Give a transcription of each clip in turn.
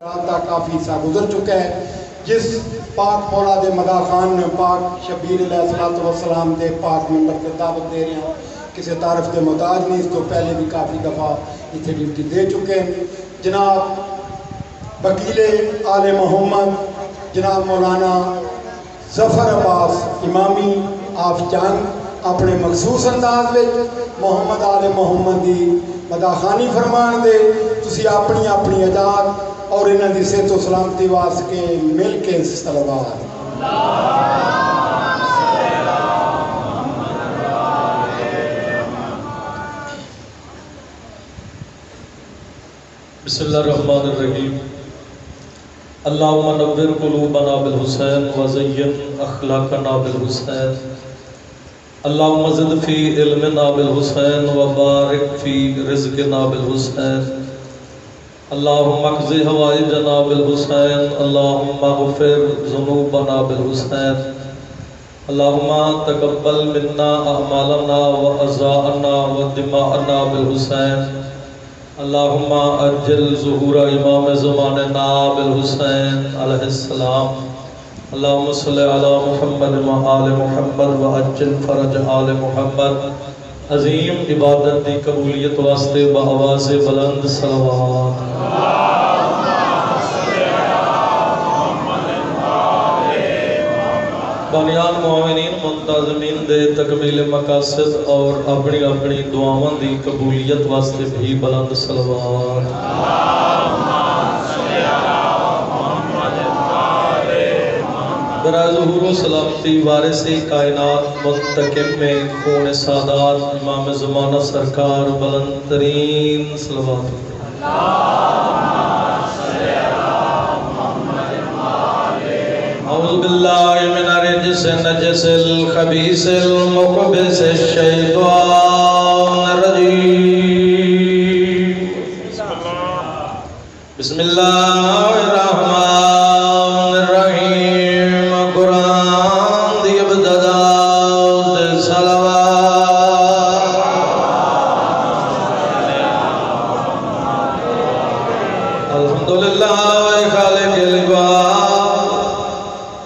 رابطہ کافی سا گزر چکا ہے، جس پاک مولا دے مدا خان نے پاک شبیر علیہ السلام دے پاک ممبر کے دعوت دے رہے ہیں، کسی تعارف کے محتاج نہیں، اس تو پہلے بھی کافی دفعہ اتنے ڈیوٹی دے چکے ہیں۔ جناب وکیل آل محمد جناب مولانا ظفر عباس امامی آف جنگ اپنے مخصوص انداز میں محمد آل محمد دی مداخانی فرمان دے، تسی اپنی اپنی اجاد اور انہاں دی صحت و سلامتی واسطے مل کے صلوات۔ بسم اللہ الرحمن الرحیم۔ اللہم نور قلوبنا بالحسین وزین اخلاقنا بالحسین، اللہم زد فی علمنا بالحسین وبارک فی رزقنا بالحسین، اللہم اقضی حوائجنا بالحسین، اللہم اغفر ذنوبنا بالحسین، اللہم تقبل منا اعمالنا واعضاءنا ودماءنا بالحسین، اللہم اجل ظہور امام زماننا بالحسین علیہ السلام، اللہم صلی علی محمد و آل محمد و اجل فرج آل محمد۔ عظیم عبادت دی قبولیت واسطے بآواز بلند صلوات۔ بانیان معاونین منتظمین دے تکمیل مقاصد اور اپنی اپنی دعاواں دی قبولیت واسطے بھی بلند صلوات۔ برائے ظہور و سلامتی وارث کائنات منتقم میں خون سادات امام زمانہ سرکار بلند ترین صلوات۔ اعوذ باللہ من الرجس النجس الخبیث المخبث الشیطان الرجیم، بسم اللہ الرحمن الرحیم۔ قرآن دی ابتدا تے صلوات، الحمدللہ خالق العباد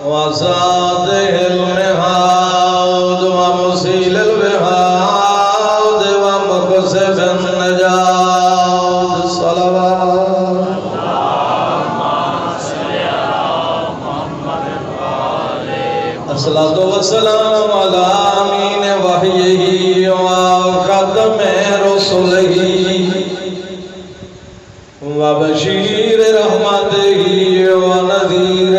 وزادہ المہاد ومسیل الوہاد ومقصب النجات، صلوات۔ الصلاۃ والسلام علی امین وحیہ وخاتم رسلہ وبشیر رحمتہ ونذیر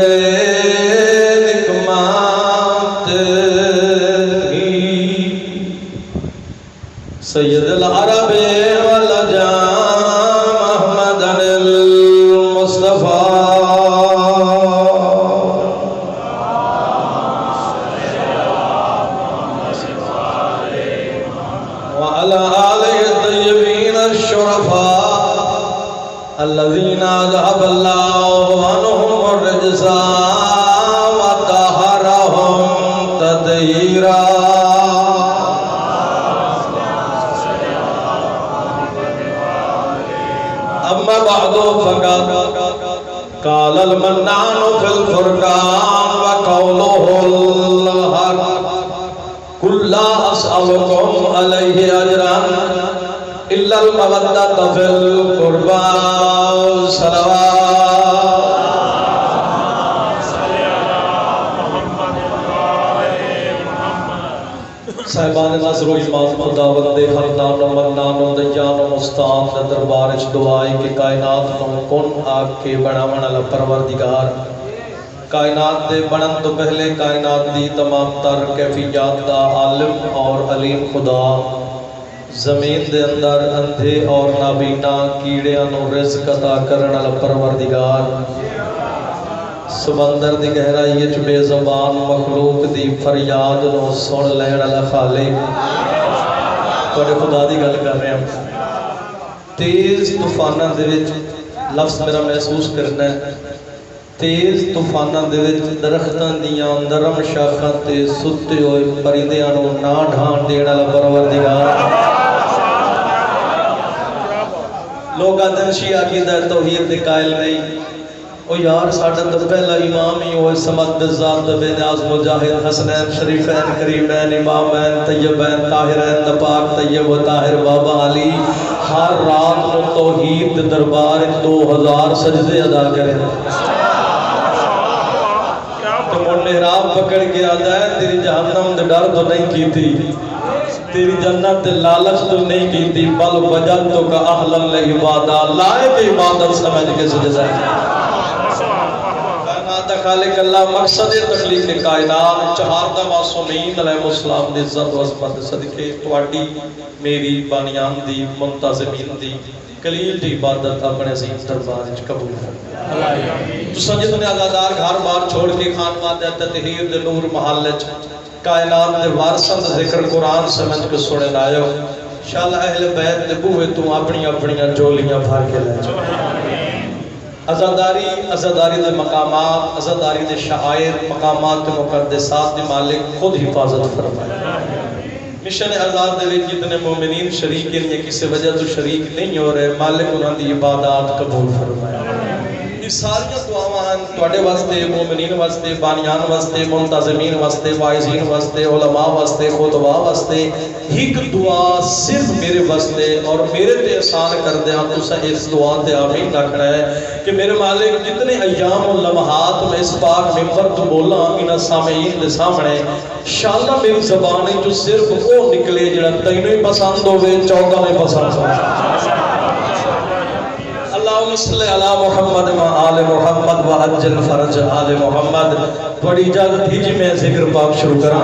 سید العرب والعجام محمد المصطفیٰ، وعلى آلہ الطیبین الشرفاء الذین اذهب اللہ عنہم الرجس وطہرہم تطہیرا۔ اما بعد فقد قال المنان في الفرقان وقوله الحق قل لا أسألكم عليه أجرا إلا المودة في القربى، صلوات۔ صاحبان نظر و ایمان خداوند حنان و منان و دیان و مستان دے دربار وچ دعائے کہ کائنات نوں کون آگ کے بناون والا پروردگار، کائنات دے بنن تو پہلے کائنات دی تمام تر کیفیات دا عالم اور علیم خدا، زمین دے اندر اندھے اور نابینا کیڑیاں نوں رزق عطا کرن والا پروردگار، سمندر دی گہرائی وچ بے زبان مخلوق دی فریاد نو سن لین والا خالق، تواڈے خدا دی گل کر رہے ہیں۔ تیز طوفاناں دے وچ لفظ میرا محسوس کرنا ہے، تیز طوفاناں دے وچ درختاں دیاں نرم شاخاں تے ستے ہوئے پرندیاں نو نہ ڈھان دین والا پروردگار۔ لوگ آدھن شیعہ عقیدہ توحید دے قائل نہیں، او یار ساڈا تے پہلا امام ہی ہوئے سمد ذات بے نیاز مجاہد حسنین شریفین کریمین امامین طیبین طاہرین پاک طیب و طاہر بابا علی ہر رات کو توحید دے دربار 2000 سجدے ادا کریں تو محراب پکڑ کے آتا ہے تیری جہنم دے ڈر تو نہیں کی تھی تیری جنت لالچ تو نہیں کی تھی بل وجدتو کا اہلا لعبادہ لائق عبادت سمجھ کے سجدہ ہے خالق اللہ مقصد تخلیق کائنات چہاردہ معصومین علیہ السلام دی عزت و عظمت صدقے تواڈی میری بانیان دی منتظمین دی قلیل دی عبادت اپنے عظیم دربار وچ قبول فرمائے۔ تو سجد نے آزادار گھر بار چھوڑ کے خانواں دے تطہیر دے نور محل وچ کائنات دے وارثاں دا ذکر قرآن سمجھ کے سنن آئے ہو انشاءاللہ اہل بیت دے بوئے تو اپنی اپنیاں جولیاں بھر کے لے جاؤ۔ عزاداری دے مقامات عزاداری دے شعائر مقامات دے مقدسات دے مالک خود حفاظت فرمائے۔ مشن آزاد دے وچ جتنے مومنین شریک ہیں یا کسی وجہ تو شریک نہیں ہو رہے مالک انہاں دی عبادات قبول فرمائے۔ یہ ساری دعاواں تواڈے واسطے مومنین واسطے بانیان واسطے منتظمین واسطے واعظین واسطے علماء واسطے خطباء واسطے ایک دعا صرف میرے واسطے اور میرے تے احسان کر دے ہاں تساں اس دعا تے آمین رکھنا ہے کہ میرے مالک جتنے ایام و لمحات میں اس پاک منبر تو بولا انہاں سامعین دے سامنے انشاءاللہ میری زبان ہے جو صرف وہ نکلے جڑا تینوں ہی پسند ہوئے چوکا میں پسند ہوئے۔ اللہم صلی علی محمد و آل محمد و عجل فرج آل محمد۔ بڑی اجازت دیجیے میں ذکر پاک شروع کروں۔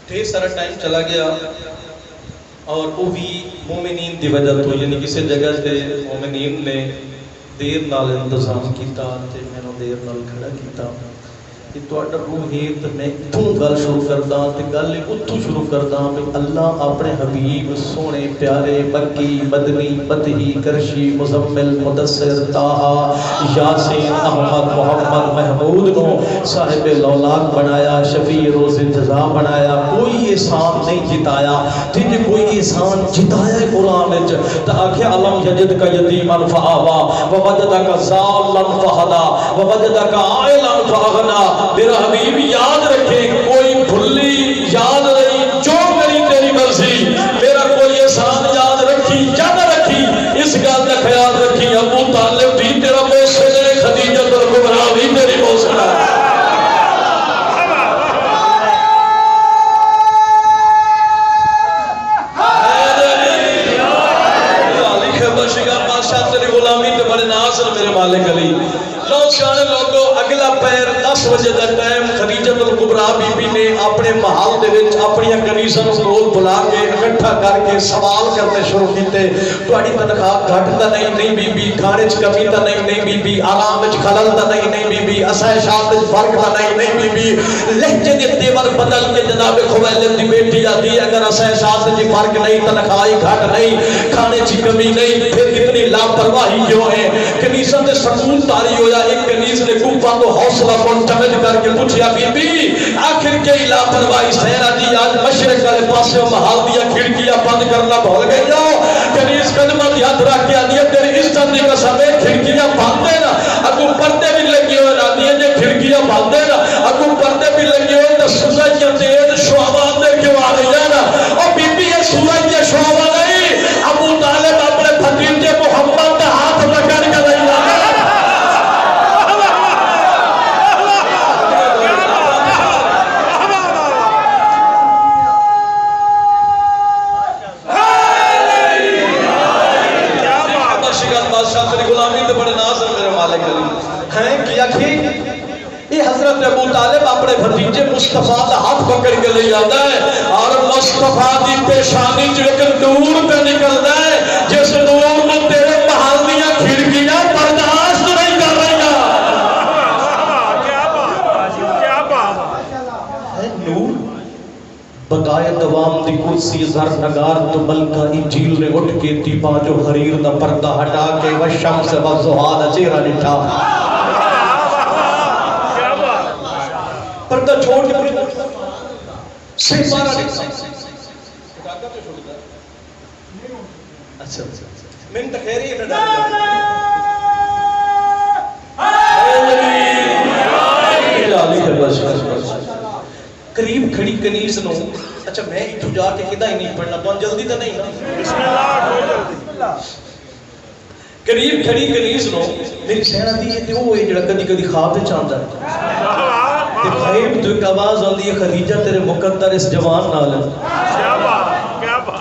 ڈھیر سارا ٹائم چلا گیا اور وہ بھی مومنین دی وجہ تو یعنی کسی جگہ تے مومنین نے دیر نال انتظام کیتا تے میں نے دیر نال کھڑا کیتا کہ تواڈا روح ہے تے میں اتوں گل شروع کردا تے گل اتوں شروع کردا کہ اللہ اپنے حبیب سونے پیارے مکی مدنی فتحی کرشی مزمل مدثر طه یاسین احمد محمد محمود نو صاحب لولاک بنایا شفیع روز جزا بنایا کوئی احسان نہیں جتایا جن کوئی احسان جتایا قرآن وچ تے آکھیا علم یجد کا یتیما فآوا ووجدک ضالا فہدا ووجدک عائلا فاغنا۔ میرا حبیب یاد رکھے کوئی بھلی یاد نہیں جو میری تیری مرضی میرا کوئی احسان یاد رکھی یا نہ رکھی اس گل کا خیال رکھی ابو طالب بھی تیرا موسن ہے خدیجہ الکبریٰ بھی تیری موسن ہے۔ بادشاہ تیری غلامی تے بڑے ناصر میرے مالک علی لو سیانے لوگوں اگلا پیر 10 بجے دا ٹائم خدیجہ الکبریٰ بی بی نے اپنے محل دے وچ اپنی کنیزاں نوں کول بلا کے اکٹھا کر کے سوال کرنے شروع کیتے تہاڈی تنخواہ گھٹ تا نہیں بی بی کھانے وچ کمی تا نہیں بی بی آرام وچ خلل تا نہیں بی بی اسائشات وچ فرق تا نہیں بی بی لہجے دے تیور بدل کے جناب خویلد دی بیٹی آتی ہے اگر اسائشات وچ فرق نہیں تنخواہ گھٹ نہیں کھانے وچ کمی نہیں پھر اتنی لاپرواہی کیوں ہے؟ کنیزاں تے سکون طاری ہویا ایک کنیز نے گفا تو حوصلہ منتمد کر کے پوچھیا بی بی آخر کئی لاپرواہی سہرا جی آج مشرق والے پاسے محال دیا کھڑکیاں بند کرنا بھول گئی ہو کنیز قدمہ دی ہاتھ رکھ کے آدھی ہے تیری عزت دی قسم ہے کھڑکیاں بند دینا اگو پردے بھی لگی ہوئے آدھی ہے جے کھڑکیاں بند دینا اگو پردے بھی لگی ہوئے تو سورجیاں تیز شعبان دے کیوں آ رہی ہے نا اور بی بی یہ سورج یہ شعبہ نہیں ابو طالب اپنے بھتیجے محمد کا ہاتھ پکڑ کے رہی ہے حضرت ابو طالب اپنے بھتیجے مصطفیٰ کا ہاتھ پکڑ کے لے جاتا ہے اور مصطفیٰ کی پیشانی جو نور پہ نکلتا ہے جس نور میں تیرے محل دیا کھڑکیاں برداشت نہیں کر رہی ہیں نور بقائے دوام دی کرسی زر نگار تو ملکہ انجیل نے اٹھ کے تیپا جو حریر دا پردہ ہٹا کے وشم سے وزہا دا چہرہ نٹھا پردہ چھوڑ کے صرف مارا نہیں اچھا من تو خیر ہی ہے قریب کھڑی کنیز نو اچھا میں اتو جا کے کدا ہی نہیں پڑھنا تو جلدی تو نہیں قریب کھڑی کنیز نو میری سینہ دی یہ وہ ہے جڑا کدی کدی خواب تے چاہندا ہے تے غیب تو ایک آواز آندی ہے خدیجہ تیرے مقدر اس جوان نال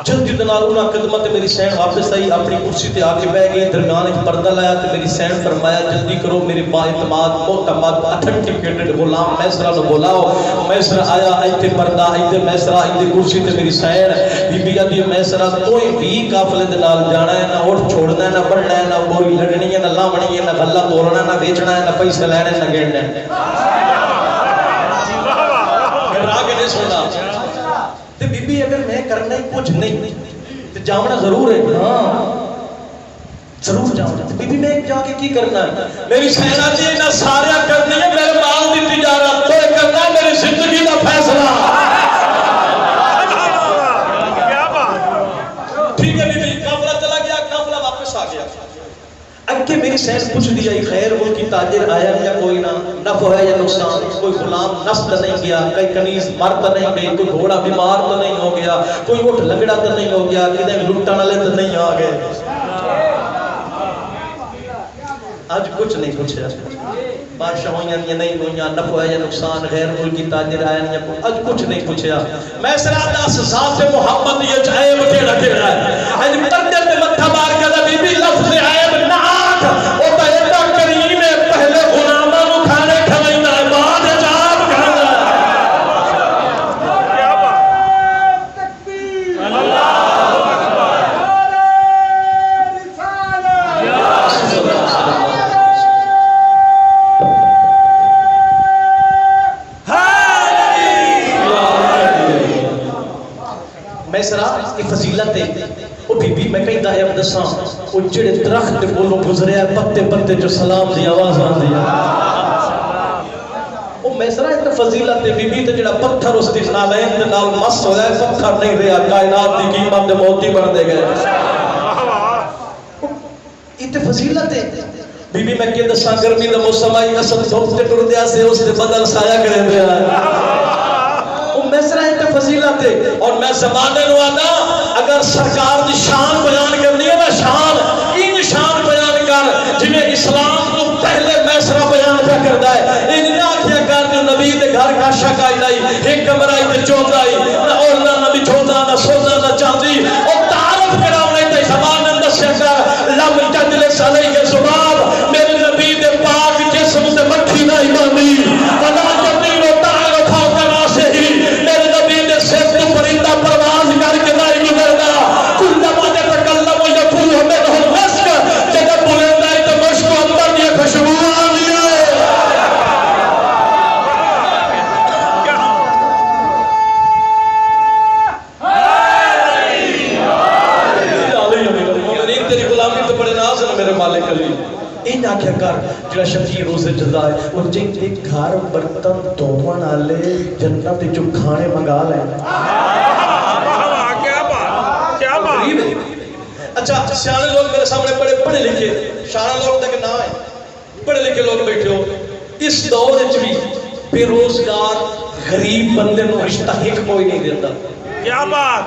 جلدی دنال انہاں قدمت میری سین واپس آئی اپنی کرسی تے آ کے بیٹھ گئی درمیان ایک پردہ لایا تے میری سین فرمایا جلدی کرو میری با اعتماد معتمد اتھنٹیکیٹڈ غلام میسرا نو بلاؤ میسرا آیا ایتھے پردہ ایتھے میسرا ایتھے کرسی تے میری سین بی بی آدھی میسرا توئی بھی قافلے دے نال جانا ہے نہ اٹھ چھوڑنا ہے نہ بڑھنا ہے نہ بوری لڑنی ہے نہ لاونی ہے نہ غلہ تولنا ہے نہ بیچنا ہے نہ پیسے لینے نہ گھڑنا ہے راگ نہیں سننا تے بی بی اگر میں کرنا ہی کچھ نہیں تے جاونا ضرور ہے ہاں ضرور جاونا بی بی میں جا کے کی کرنا ہے میری سینہ جی نہ سارے کرنی ہے میرے مال دی تجارت تو کرنا ہے میری زندگی دا فیصلہ ٹھیک ہے بی بی قافلہ چلا گیا قافلہ واپس آ گیا اگے میری سینس پوچھ دیا خیر وہ کی تاجر آیا یا کوئی نہ نفع ہے یا نقصان کوئی غلام نسل نہیں گیا کوئی کنیز مر تو نہیں گئی کوئی گھوڑا بیمار تو نہیں ہو گیا کوئی اٹھ لگڑا تو نہیں ہو گیا کدھر لٹن والے تو نہیں آ گئے آج کچھ نہیں پوچھا بادشاہ ہوئیاں یا نہیں ہوئیاں نفع ہے یا نقصان غیر ملکی تاجر آیا یا آج کچھ نہیں پوچھا میں سرادہ ذات محمد یہ عیب کیڑا کیڑا ہے آج تندر میں متھا مار کے بی بی لفظ عیب نہ آٹھ وہ تو ایڈا کریم ہے پہلے غلامہ نو کھانے کھوائینا ہے بعد عجاب کھانا ہے کیا بات تکبیر اللہ اکبر میں سرا کی فضیلت ہے وہ بی بی میں کہیں دائیں دساں وہ جڑے درخت بولو گزرے ہیں پتے پتے جو سلام دی آواز آن دیا وہ میں سرا ایک فضیلت ہے بی بی تے جڑا پتھر اس دی نالین دے نال مس ہو جائے پتھر نہیں رہا کائنات دی قیمت دے موتی بن دے گئے اتنے فضیلت ہے بی بی میں کہ دساں گرمی دا موسم آئی اسد دھوپ تے ٹر دیا سے اس دے بدل سایہ کرے دیا میسرہ ایک فضیلت ہے اور میں زمانے نو آنا اگر سرکار دی شان بیان کرنی ہے نا شان ان شان بیان کر جنہیں اسلام تو پہلے میسرہ بیان کیا کرتا ہے ان نہ کیا کر جو نبی دے گھر کا شک آئی نہیں ایک کمرائی تے چوند آئی اور نہ نبی چوندہ نہ سوندہ نہ چاندی اور تعارف کرا انہیں تے زبان اندر سے کر لم تجلس علیہ کے زباب میرے نبی دے پاک جسم سے مکھی نہ ایمانی ولا جبیل و تعارف ہو کرا سے ہی میرے نبی نے سیف کو پرندہ پرواز کر کے نہیں گزرنا کل نمانے تکلم و یکون ہمیں رہو مشک جگہ بلندہ ہے تو مشک و اندر یہ خوشبو آلی ہے تیری غلامی تو بڑے ناز ہے میرے مالک علی این آکھیا کر جڑا شکی روزے جزا ہے وہ جن ایک گھر برتن دھوان والے جنت جو کھانے منگا لیں کیا بات اچھا سیانے لوگ میرے سامنے بڑے پڑھے لکھے شانہ لوگ تک نہ آئے پڑھے لکھے لوگ بیٹھے ہو اس دور بھی بے روزگار غریب بندے نو رشتہ ایک کوئی نہیں دیتا کیا بات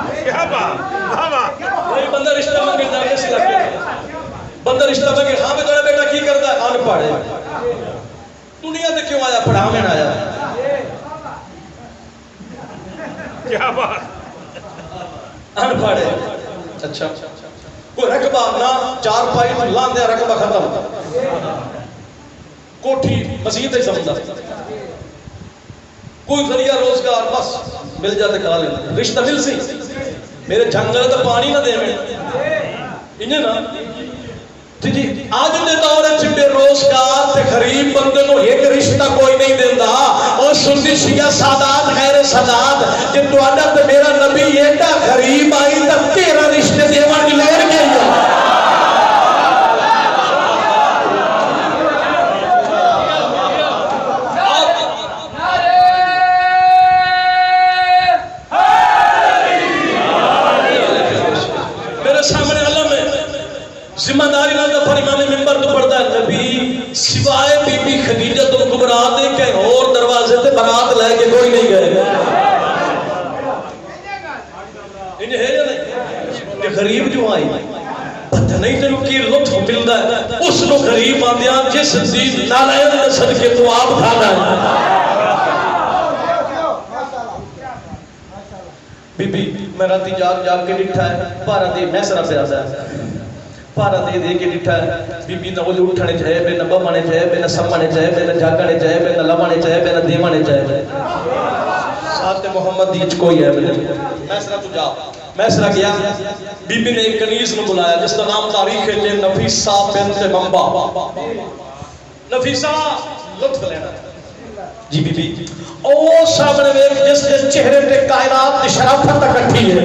کوئی بندہ رشتہ مانگے جا کے سلا کے بندہ رشتہ مانگے ہاں میں تھوڑا بیٹا کی کرتا ہے ان پڑھ ہے دنیا تے کیوں آیا پڑھا میں نہ آیا کیا بات ان پڑھ ہے اچھا کوئی رقبہ نہ چار پائی لان دیا رقبہ ختم کوٹھی مزید ہے سمجھا کوئی ذریعہ روزگار بس مل جاتے کھا لینا رشتہ مل سی میرے جنگل تو پانی نہ دے میں انہیں نا جی آج دے دور ہے بے روزگار تے غریب بندے کو ایک رشتہ کوئی نہیں دیندہ اور سنی شیعہ سادات خیر سادات کہ تو آڈا تے میرا نبی ایڈا غریب آئی تب تیرا رشتے دیوان کی لہر گئی ہے میرے سامنے علم ہے انہیں ہے یا نہیں کہ غریب جو آئی پتہ نہیں تینوں کی لطف ملدا ہے اس لو غریب آندیاں جس دی نالائن دے صدقے تو آپ کھانا ہے بی بی میں راتی جاگ جاگ کے ڈٹھا ہے پارا دے میسرا پہ آتا ہے پارا دے دے کے ڈٹھا ہے بی بی نہ اولی اٹھنے چاہے بے نہ بمانے چاہے بے نہ سمانے چاہے بے نہ جاگنے چاہے بے نہ لمانے چاہے بے نہ دیوانے چاہے ساتھ محمد دیچ کوئی ہے میسرا تو جا میسرا گیا بی بی نے ایک کنیز نے بلایا جس کا نام تاریخ ہے نفیسہ بنت منبع نفیسہ لطف لینا جی بی بی او سامنے میں جس کے چہرے پہ کائنات کی شرافت اکٹھی ہے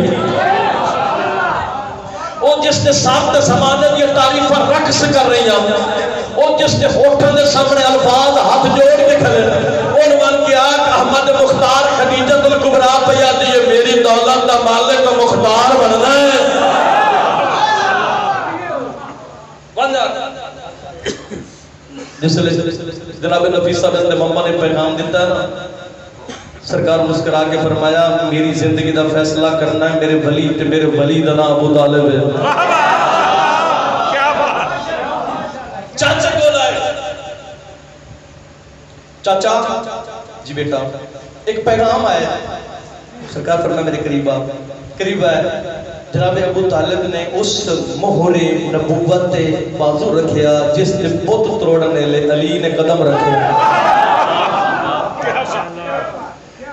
او جس کے ساتھ زمانے کی تعریف پر رقص کر رہی ہیں او جس کے ہوٹل کے سامنے الفاظ ہاتھ جوڑ کے کھڑے ہیں عنوان کیا احمد مختار خدیجۃ الکبریٰ پیا دی میری دولت دا مالک مختار بننا ہے بن جا جس جناب نفیسہ بنت منبع نے پیغام دیتا ہے نا سرکار مسکرا کے فرمایا میری زندگی دا فیصلہ کرنا ہے میرے ولی تے میرے ولی دا نام ابو طالب ہے کیا بات چاچا کو لائے چاچا جی بیٹا ایک پیغام آیا سرکار فرمایا میرے قریب آئے جناب ابو طالب نے اس مہر نبوت تے بازو رکھیا جس نے بت توڑنے لے علی نے قدم رکھے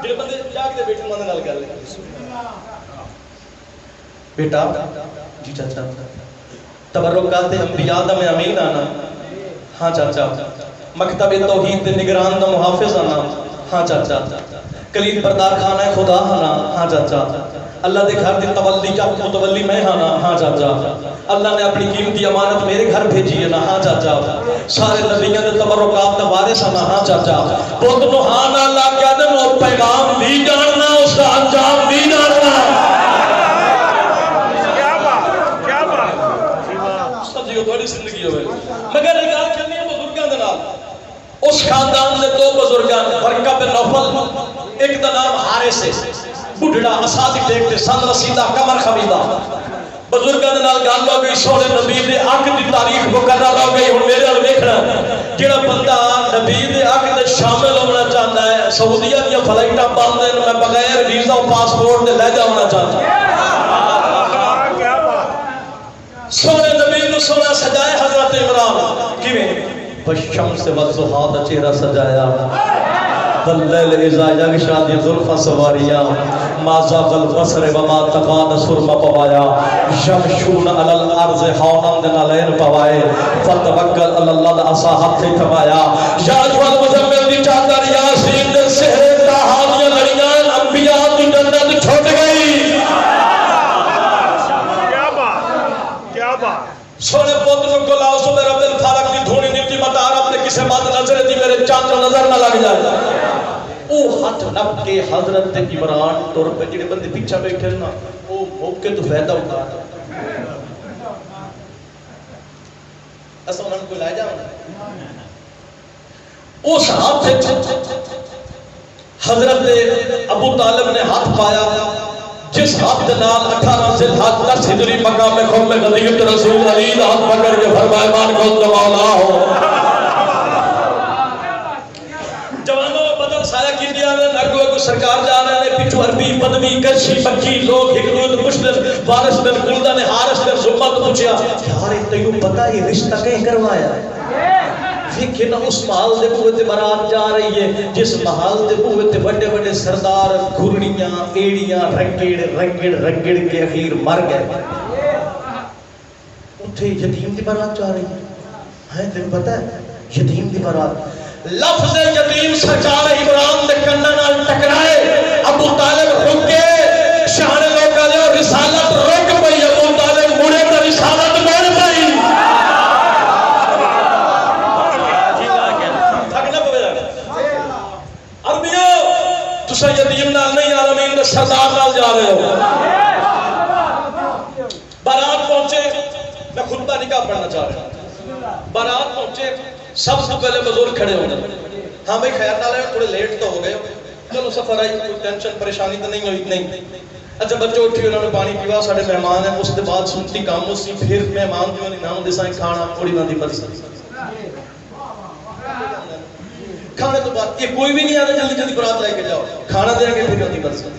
جڑے بندے جاگ دے بیٹھے مانے نال کر لے بیٹا جی چاچا تبرکات انبیاء دا میں امین آنا ہاں چاچا مکتب توحید دے نگران دا محافظ آنا ہاں چاچا کلید بردار خانہ خدا آنا ہاں چاچا اللہ دے گھر دی تولی کا متولی میں آنا ہاں چاچا اللہ نے اپنی قیمتی امانت میرے گھر بھیجی ہے نا ہاں چاچا سارے نبیوں دے تبرکات دا وارث آنا ہاں چاچا بہت نو ہاں نا اللہ کہہ دے وہ پیغام بھی جاننا اس کا انجام بھی جاننا کیا بات سب جیو تھوڑی زندگی ہوئے مگر ایک آج چلنی ہے بزرگاں دے نال اس خاندان دے دو بزرگاں ورقہ بن نوفل ایک دا نام حارث ہے بڑھڑا اسادی دیکھتے سن رسیدہ کمر خمیدہ بزرگاں دے نال گل ہو گئی سونے نبی دے حق دی تاریخ مقرر ہو گئی ہن میرے نال ویکھنا جڑا بندہ نبی دے حق دے شامل ہونا چاہتا ہے سعودیہ دی فلائٹاں بند ہیں میں بغیر ویزا و پاسپورٹ دے لے جانا چاہتا ہوں کیا بات سونے نبی نو سونا سجائے حضرت عمران کیویں بشمس والضحیٰ دا چہرہ سجایا واللیل اذا یغشا دی زلفا سواریا ما زاغ البصر وما طغى سرما پوایا شمشون علی الارض ہونم دن علین پوائے فتوکل علی اللہ عصا ہاتھ تھمایا یا ایھا المزمل دی چادر یاسین دے سحر دا حامیاں لڑیاں انبیاء دی جنت چھوٹ گئی کیا بات سونے پوتروں کو لاؤ سو میرا دل فارق دی دھونی نیتی متا عرب نے کسے بات نظر دی میرے چاچا نظر نہ لگ جائے او ہاتھ نب کے حضرت عمران طور پہ جڑے بندے پیچھا بیٹھے نا او موقع تو فائدہ اٹھا ایسا انہوں کو لائے جاؤں اس ہاتھ حضرت ابو طالب نے ہاتھ پایا جس ہاتھ نال 18 ذی الحج 10 ہجری مقام میں قوم غنیمت رسول علی ہاتھ پکڑ کے فرمایا مان کو مولا ہو جوانوں بدل سایہ کی دیا نے نرگو کو سرکار جا رہے ہیں پچھو عربی پدوی کرشی بکی لوگ ہکرود مشدر وارث بن کلدہ نے حارث بن زمہ کو پوچھیا یار تیوں پتہ یہ رشتہ کہیں کروایا لیکن اس محل دے بوئے برات جا رہی ہے جس محل دے بوئے بڑے بڑے سردار گھرڑیاں ایڑیاں رنگڑ کے اخیر مر گئے اتھے یتیم دی برات جا رہی ہے تم پتہ ہے یتیم دی برات لفظ یتیم سرکار عمران دے کنہ نال ٹکرائے ابو طالب رکے شان لوکا دے رسالت رک پئی ابو طالب مڑے تے رسالت مڑ پئی تسا یتیم نال نہیں عالمین دے سردار نال جا رہے ہو بارات پہنچے میں خطبہ نکاح پڑھنا چاہ رہا ہوں بارات پہنچے سب سے پہلے بزرگ کھڑے ہونے ہاں بھائی خیر نہ لے تھوڑے لیٹ تو ہو گئے چلو سفر آئی کوئی ٹینشن پریشانی تو نہیں ہوئی نہیں اچھا بچوں اٹھی انہوں نے پانی پیوا ساڑھے مہمان ہیں اس کے بعد سنتی کام اسی پھر مہمان جو نہیں نام دسائیں کھانا تھوڑی نہ دی مرضی کھانے تو بعد یہ کوئی بھی نہیں آتا جلدی جلدی برات لے کے جاؤ کھانا دیں گے پھر نہ دی مرضی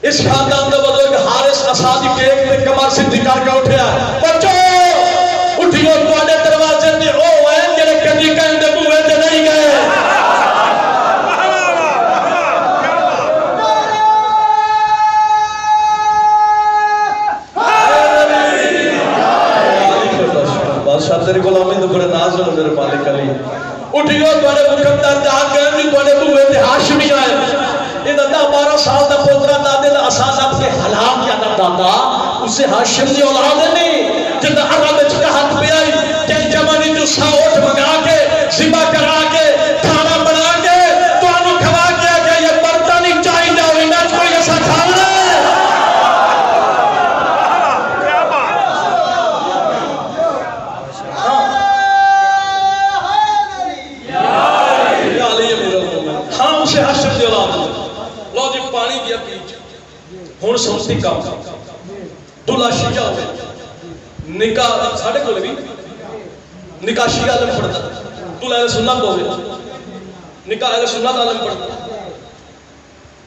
اس خاندان کا بدل کہ حارث اسادی ٹیک میں کمر سے دکھا کے اٹھیا بچوں اٹھیو تواڈے دروازے تے او ہیں جڑے کدی کہندے بوئے تے نہیں گئے بادشاہ تیری غلامی تو بڑے ناز ہو میرے مالک علی اٹھیو تواڈے مقدر جا کے نہیں تواڈے بوئے تے ہاشمی آئے یہ دادا 12 سال دا پوترا دادے دا اساس اپنے حالات یاد دادا اسے ہاشم دی اولاد نہیں جب عرب وچ کہت پہ آئی کہ جمانی جو ساوٹ منگا کے ذبح کرا کے کھانا بنا کے تو انہوں کھوا کیا کہ یہ برتا نہیں چاہی جاؤ انہاں کوئی ایسا کھانا ہے ہاں اسے ہاشم دی اولاد لو جی پانی دیا پیچ ہون سنتی کام دلہا شیعہ ہوئے نکاح ساڑھے کو لگی نکاح شیعہ عالم پڑھتا دلہا اہل سنت ہوئے نکاح اہل سنت عالم پڑھتا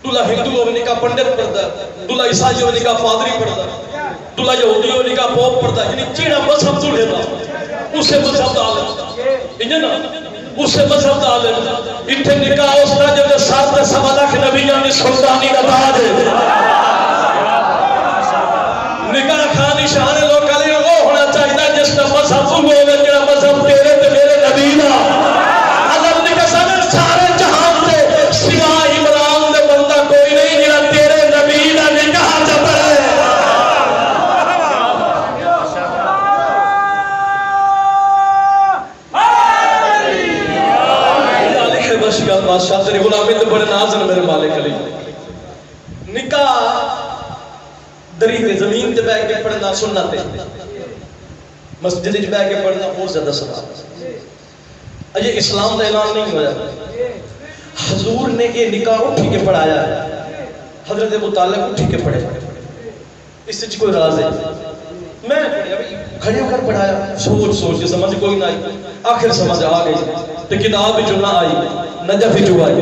دلہا ہندو ہوئے نکاح پنڈت پڑھتا دلہا عیسائی ہوئے نکاح پادری پڑھتا دلہا یہودی ہوئے نکاح پوپ پڑھتا یعنی چیڑا مذہب جڑے دا اسے مذہب دا عالم انہیں نا اسے مذہب دا عالم اتھے نکاح اس طرح جب ساتھ سوا لاکھ نبیان نے سلطانی نباد نکاح خانی شاہنے لوگ کلی وہ ہونا چاہیے جس کا مذہب وہ ہوگا جنہا مذہب تیرے تے میرے نبی دا عالم نکاح سامنے سارے جہان تے سوا عمران دے بندہ کوئی نہیں جنہا تیرے نبی دا نکاح جب ہے بادشاہ تیری غلامی تو بڑے نازن میرے مالک علی نکاح دریتے زمین تے بیٹھ کے پڑھنا سنت ہے مسجد وچ بیٹھ کے پڑھنا بہت زیادہ ثواب ہے یہ اسلام کا اعلان نہیں ہوا حضور نے یہ نکاح اٹھی کے پڑھایا ہے حضرت ابو طالب اٹھی کے پڑھے اس سے کوئی راز ہے میں کھڑے ہو کر پڑھایا سوچ سوچ کے سمجھ کوئی نہ آئی آخر سمجھ آ گئی تو کتاب جو نہ آئی نجف جو آئی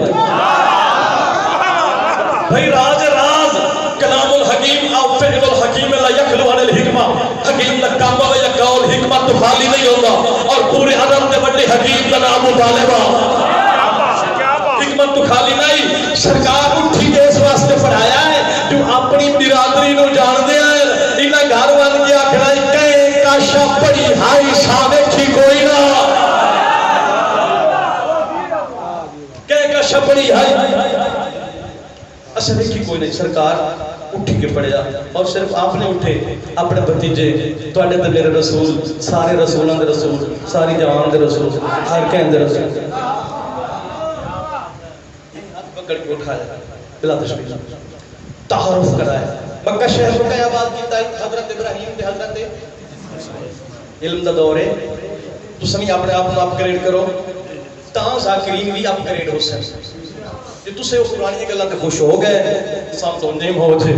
بھائی راز راز کلام الحکیم او فعل الحکیم لا یخلو عن الحکمہ حکیم کا کام و یا قول حکمت تو خالی نہیں ہوگا اور پورے عرب کے بڑے حکیم کا نام طالبہ حکمت تو خالی نہیں سرکار اٹھی کے اس واسطے پڑھایا ہے جو اپنی برادری نو جان دیا ہے انہیں گھر بن کے آکھنا کہیں کاشا پڑی ہائی سامنے کی کوئی نہ کہیں کاشا پڑی ہائی اصل کی کوئی نہیں سرکار اٹھی کے پڑھیا اور صرف آپ نے اٹھے اپنے بھتیجے توڑے تے میرے رسول سارے رسولان دے رسول ساری جوان دے رسول ہر کہیں دے رسول پکڑ کے اٹھایا بلا تشریف تعارف کرایا مکہ شہر کو کیا بات کیتا ہے حضرت ابراہیم دے حضرت علم دا دور ہے تو سمی اپنے آپ کو اپ گریڈ کرو تاں ذاکرین بھی اپ گریڈ ہو سکتے کہ تُسے اس قرآنی گلہ تے خوش ہو گئے سام تو نیم ہو چھے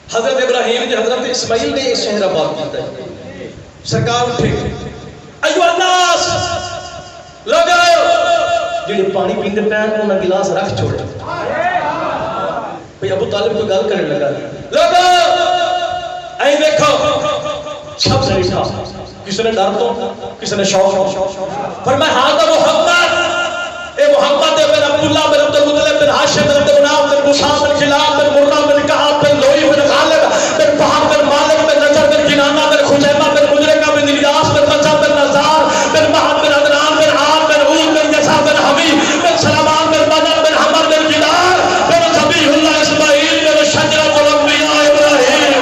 حضرت ابراہیم دے حضرت اسماعیل نے اس شہر آباد کیتا ہے سرکار اٹھے ایو الناس لوگ آئے جنہیں پانی پیندے پین انہاں گلاس رکھ چھوڑے بھئی ابو طالب کو گل کرنے لگا لوگ آئے دیکھو سب سے اٹھا کسی نے ڈر تو کسی نے شوق فرمائے حاضر محمد اے محمد بن عبداللہ بن عبد المطلب بن ہاشم بن عبد مناف بن مصعب بن کلاب بن مرہ بن کعب بن لؤی بن غالب بن فہد بن مالک بن نجر بن کنانہ بن خزیمہ بن مدرکہ بن الیاس بن مصعب بن نزار بن مہد بن عدنان بن عام بن عود بن یسع بن حبیب بن سلمان بن بدر بن حمر بن جدار بن ذبیح اللہ اسماعیل بن شجرۃ الانبیاء ابراہیم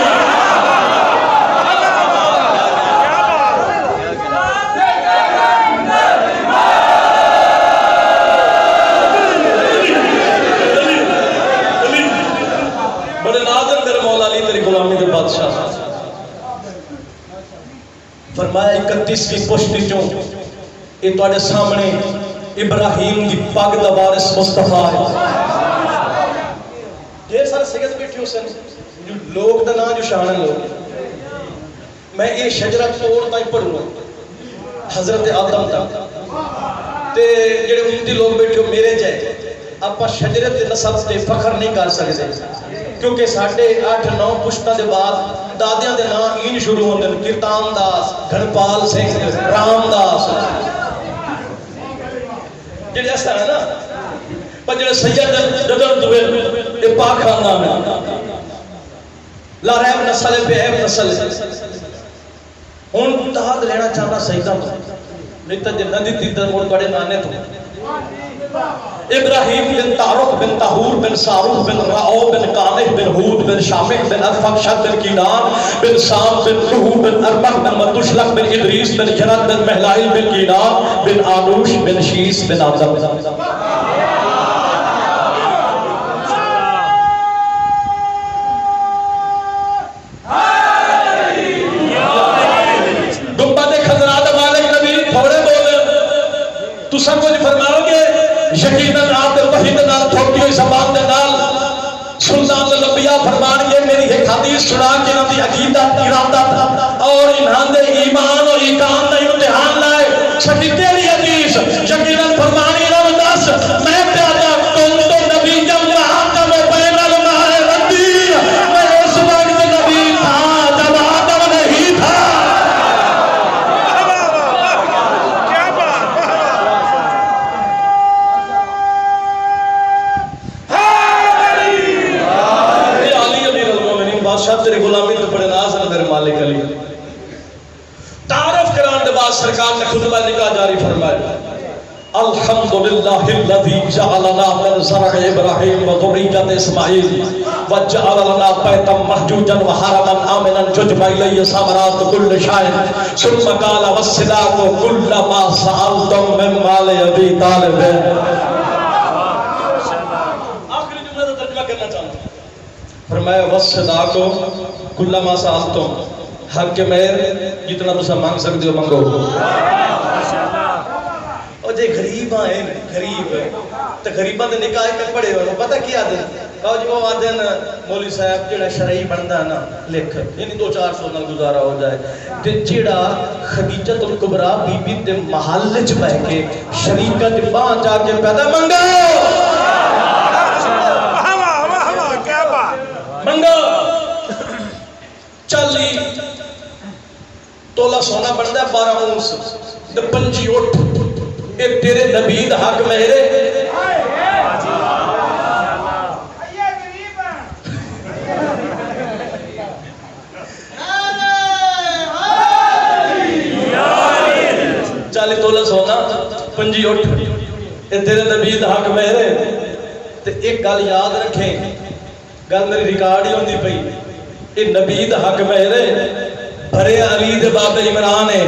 فرمایا 31 کی پشتی چوں یہ تواڈے سامنے ابراہیم دی پگ دا وارث مصطفیٰ ہے سارے سید بیٹھے ہو سن لوگ دا نا جو شان لوگ میں یہ شجرہ توڑ تائیں پڑھوں گا حضرت آدم تک تے جڑے امتی لوگ بیٹھے ہو میرے جائے آپ شجرت نسب تے فخر نہیں کر سکتے کیونکہ ساڑھے 8-9 پشتہ دے بعد دادیاں دے نا این شروع ہوندے کیرتان داس گھنپال سنگھ رام داس جڑے ایسا ہے نا پر جڑے سید جدر دوئے یہ پاک خاندان ہے لا ریب نسل ہے بے عیب نسل ہے ہون داد لینا چاہنا سیدہ تو نہیں تو ندی تیدر موڑ بڑے نانے تو ابراہیم بن تارق بن تاہور بن ساروح بن رعو بن کانح بن ہود بن شامق بن ارفقشد بن کینان بن سام بن لہو بن اربق بن متشلق بن ادریس بن جرد بن محلائل بن کینان بن آنوش بن شیس بن آدم تو سب کو فرماؤ گے یقیناً آپ کے وحید نال تھوڑی ہوئی زبان دے نال سلطان الانبیاء فرمان گے میری ایک حدیث سنا کے انہوں دی عقیدت ارادت اور انہوں دے ایمان اور ایمان دا امتحان لائے چھٹی تیری حدیث یقیناً فرمانی انہوں دس میں پیادا کن تو نبی جب محاکم بین الماء ربی میں اس وقت نبی تھا جب آدم نہیں تھا بادشاہ تیرے غلامی تو بڑے ناز ہے میرے مالک علی تعارف کران دے بعد سرکار نے خطبہ نکاح جاری فرمایا الحمدللہ الذی جعلنا من زرع ابراہیم و ذریۃ اسماعیل وجعل لنا بیتا محجوجا وحرما آمنا ججب الیہ ثمرات کل شیء ثم قال والصداق کل ما سألتم من مال ابی طالب آخری جملہ تو ترجمہ کرنا چاہتا ہوں فرمایا وصداقو کل ما سألتم حق کے مہر جتنا تسا مانگ سکتے ہو مانگو اور جے غریب آئے غریب تو غریبہ دے نکاح کے پڑے ہوئے پتہ کیا دے کہو جو وہ آدھن مولی صاحب جڑا شرعی بندہ نا لکھ یعنی 200-400 نال گزارا ہو جائے تے جڑا خدیجۃ الکبریٰ بی بی دے محل چ بہ کے شریکت باں جا کے پیدا منگو منگو چلی تولا سونا بنتا ہے 12 اونس تے 25 اٹھ اے تیرے نبی دا حق مہرے چالی تولا سونا 25 اٹھ اے تیرے نبی دا حق مہرے تے ایک گل یاد رکھیں گل میری ریکارڈ ہی ہوندی پئی اے نبی دا حق مہرے بھرے علی دے باب عمران ہے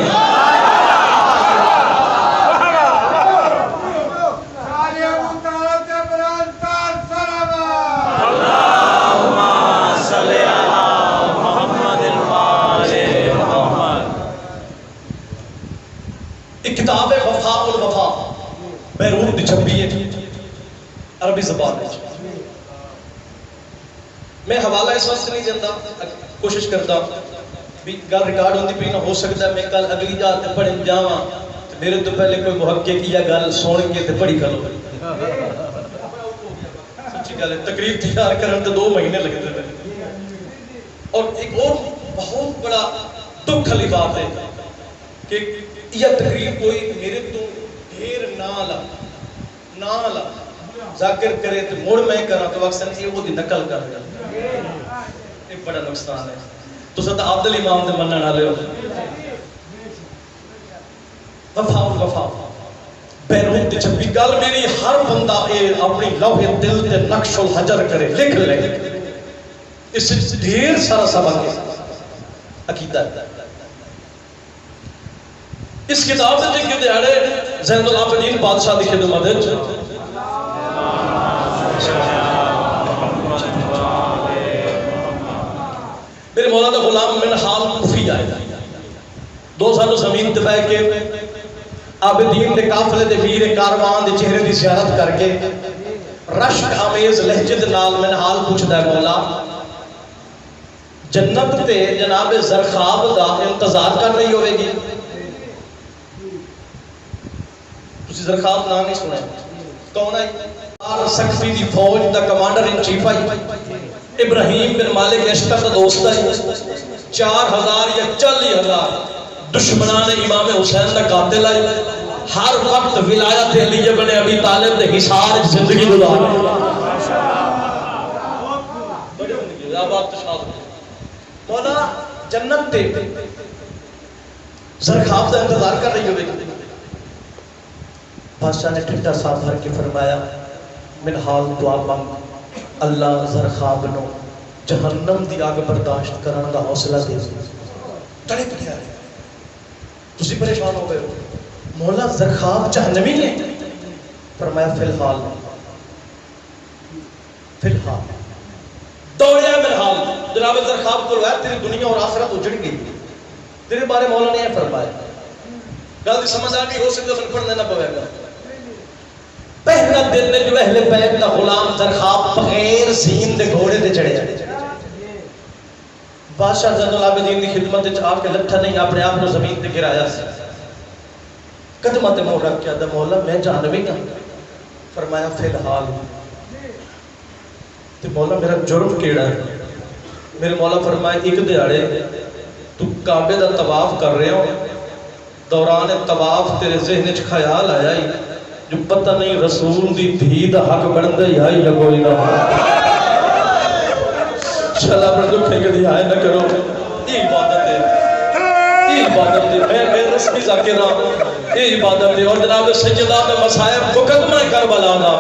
ایک کتاب ہے وفا الوفا بیروت دی چھپی ہے عربی زبان ہے میں حوالہ اس وقت نہیں جانتا کوشش کرتا بھی گل ریکارڈ ہوندی پئی نہ ہو سکتا ہے میں کل اگلی جات پڑھن جاواں میرے تو پہلے کوئی محقق یا گل سن کے تے پڑھی کھلو سچی گل ہے تقریر تیار کرن تے 2 مہینے لگتے ہیں اور ایک اور بہت بڑا دکھ والی بات ہے کہ یہ تقریر کوئی میرے تو ڈھیر نہ لا ذاکر کرے تو موڑ میں کرا تو اکثر یہ وہ دی نقل کر رہا ایک بڑا نقصان ہے تو ستا عبدال امام دے منن والے ہو وفا بیروت دی چھپی گل میری ہر بندہ اپنی لوح دل تے نقش الحجر کرے لکھ لے اس ڈھیر سارا سبق ہے عقیدہ اس کتاب سے جن کے دیہڑے زین العابدین بادشاہ دی خدمت ہے میرے مولا دا غلام من حال کوفی آئے 2 سال زمین تے بیٹھ کے عابدین دے قافلے دے ویر کاروان دے چہرے دی زیارت کر کے رشک آمیز لہجے دے نال میں حال پوچھدا ہے مولا جنت تے جناب زرخاب دا انتظار کر رہی ہوئے گی. تسی زرخاب نام نہیں سنا کون ہے؟ سکفی دی فوج دا کمانڈر ان چیف ہے ابراہیم بن مالک اشتر دا دوست ہے. 4000 یا 40,000 دشمنان امام حسین دا قاتل ہے. ہر وقت ولایت علی بن ابی طالب دے حصار وچ زندگی گزار مولا جنت تے زرخاب دا انتظار کر رہی ہوئے. بادشاہ نے ٹھنڈا سا بھر کے فرمایا من حال دعا مانگ اللہ زرخاب نو جہنم دی آگ برداشت کرنے دا حوصلہ دے. تڑے پڑے آ رہے تسی پریشان ہو گئے ہو مولا زرخاب جہنمی ہے. فرمایا فی الحال دوڑیا من حال جناب زرخاب کو ہے تیری دنیا اور آخرت اجڑ گئی تیرے بارے مولا نے فرمایا. گل سمجھ آ گئی ہو سکتا ہے پڑھنے نہ پوے گا. پہلا دن نے جو اہل بیت کا غلام زرخاب بغیر زین دے گھوڑے دے چڑھے. بادشاہ زین العابدین دی خدمت وچ آ کے لٹھا نہیں اپنے آپ کو زمین تے گرایا سی. قدماں تے منہ رکھ کے آدا مولا میں جہنمی ہاں. فرمایا فی الحال تے مولا میرا جرم کیڑا ہے؟ میرے مولا فرمایا ایک دیہاڑے تو کعبے دا طواف کر رہے ہو دوران طواف تیرے ذہن وچ خیال آیا ہی جو پتہ نہیں رسول دی دھی دا حق بندا ہی آئی یا کوئی نہ چل اپنے دکھے کدی آئے نہ کرو. یہ عبادت ہے یہ عبادت ہے میں رسمی ذاکر ہوں یہ عبادت ہے. اور جناب سجدہ میں مصائب مقدمہ کربلا دا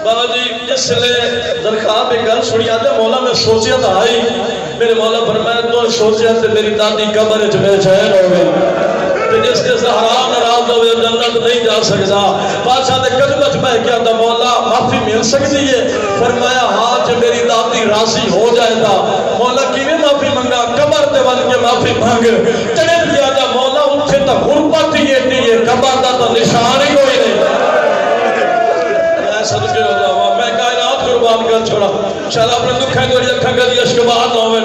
بابا جی جس لئے زرخاب ایک گل سنی آتے مولا میں سوچیا تھا آئی میرے مولا فرمایا تو سوچیا تھے میری دادی قبر وچ بے چین ہو گئی جس کے زہرا ناراض ہوئے جنت نہیں جا سکتا. بادشاہ نے قدمت میں کیا تھا مولا معافی مل سکتی ہے؟ فرمایا ہاں جو میری دادی راضی ہو جائے گا. مولا کیویں معافی منگا؟ قبر تے ون کے معافی مانگ. چڑھ گیا تھا مولا اٹھے تو غربت ہی ایڈی ہے قبر دا تو نشان ہی کوئی نہیں. میں صدقے ہو جاواں میں کائنات قربان کر چھوڑا چل اپنے دکھیں گوری اکھاں گلی اشک بہار نہ ہوئے.